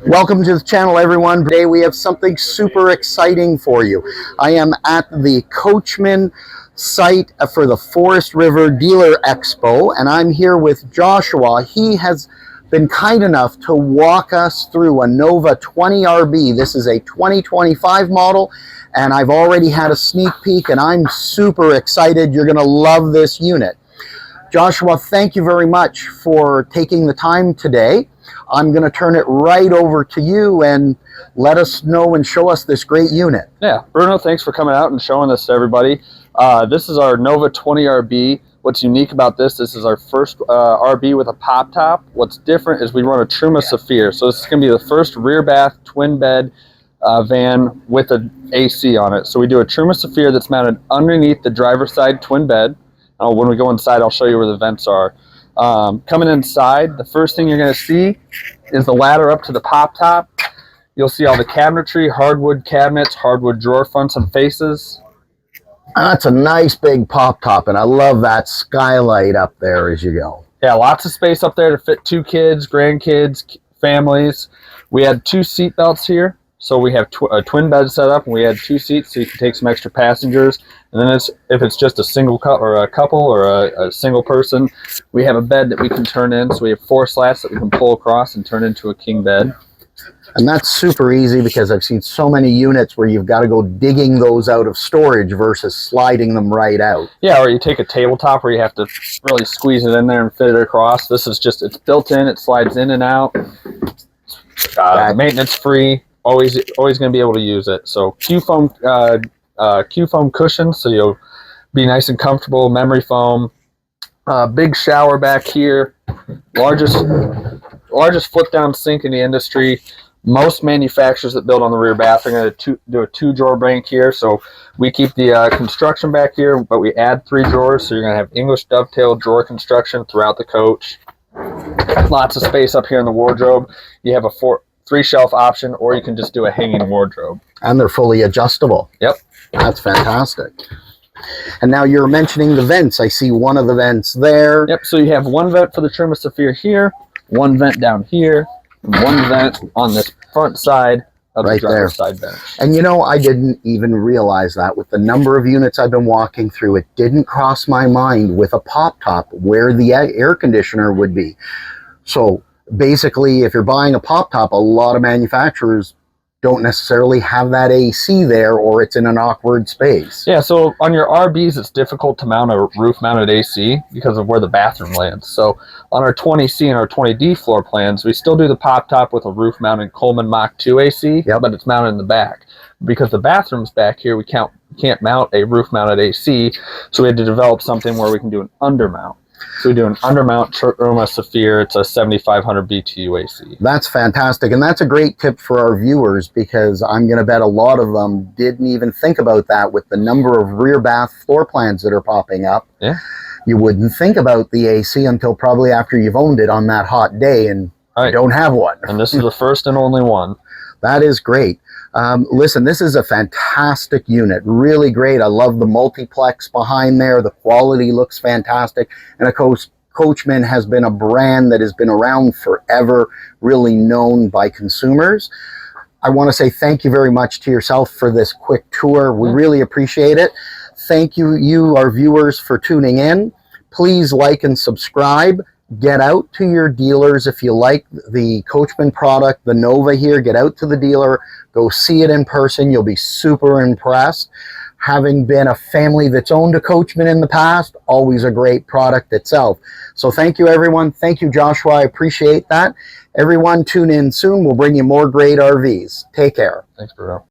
Welcome to the channel, everyone. Today we have something super exciting for you. I am at the Coachmen site for the Forest River Dealer Expo, and I'm here with Joshua. He has been kind enough to walk us through a Nova 20 RB. This is a 2025 model, and I've already had a sneak peek, and I'm super excited. You're going to love this unit. Joshua, thank you very much for taking the time today. I'm going to turn it right over to you and let us know and show us this great unit. Yeah, Bruno, thanks for coming out and showing this to everybody. This is our Nova 20 RB. What's unique about this is our first RB with a pop top. What's different is we run a Truma Saphir. So this is going to be the first rear bath twin bed van with an AC on it. So we do a Truma Saphir that's mounted underneath the driver's side twin bed. When we go inside, I'll show you where the vents are. Coming inside, the first thing you're going to see is the ladder up to the pop top. You'll see all the cabinetry, hardwood cabinets, hardwood drawer fronts and faces. That's a nice big pop top, and I love that skylight up there as you go. Yeah, lots of space up there to fit 2 kids, grandkids, families. We had 2 seat belts here. So we have a twin bed set up, and we had 2 seats so you can take some extra passengers. And then if it's just a single or a couple or a single person, we have a bed that we can turn in. So we have 4 slats that we can pull across and turn into a king bed. And that's super easy because I've seen so many units where you've got to go digging those out of storage versus sliding them right out. Yeah, or you take a tabletop where you have to really squeeze it in there and fit it across. This is just, it's built in, it slides in and out. Maintenance free. Always going to be able to use it. So Q foam cushions, so you'll be nice and comfortable. Memory foam. Big shower back here. Largest flip down sink in the industry. Most manufacturers that build on the rear bath are going to do a 2-drawer bank here. So we keep the construction back here, but we add 3 drawers. So you're going to have English dovetail drawer construction throughout the coach. Lots of space up here in the wardrobe. You have a 3-shelf option, or you can just do a hanging wardrobe. And they're fully adjustable. Yep. That's fantastic. And now you're mentioning the vents. I see one of the vents there. Yep, so you have 1 vent for the Truma Saphir here, 1 vent down here, and 1 vent on this front side of the driver's side bench. And you know, I didn't even realize that with the number of units I've been walking through, it didn't cross my mind with a pop top where the air conditioner would be. So basically, if you're buying a pop top, a lot of manufacturers don't necessarily have that AC there, or it's in an awkward space. Yeah, so on your RBs, it's difficult to mount a roof-mounted AC because of where the bathroom lands. So on our 20C and our 20D floor plans, we still do the pop top with a roof-mounted Coleman Mach 2 AC, but it's mounted in the back. Because the bathroom's back here, we can't mount a roof-mounted AC, so we had to develop something where we can do an undermount. So we do an undermount Truma Saphir. It's a 7,500 BTU AC. That's fantastic, and that's a great tip for our viewers because I'm going to bet a lot of them didn't even think about that with the number of rear bath floor plans that are popping up. Yeah, you wouldn't think about the AC until probably after you've owned it on that hot day and you don't have one. And this is the first and only one. That is great. Listen, this is a fantastic unit, really great. I love the multiplex behind there. The quality looks fantastic. And of course, Coachmen has been a brand that has been around forever, really known by consumers. I want to say thank you very much to yourself for this quick tour. We really appreciate it. Thank you, our viewers, for tuning in. Please like and subscribe. Get out to your dealers if you like the Coachmen product, the Nova here. Get out to the dealer, go see it in person. You'll be super impressed. Having been a family that's owned a Coachmen in the past, always a great product itself. So thank you, everyone. Thank you, Joshua. I appreciate that. Everyone, tune in soon. We'll bring you more great RVs. Take care. Thanks, Bruno.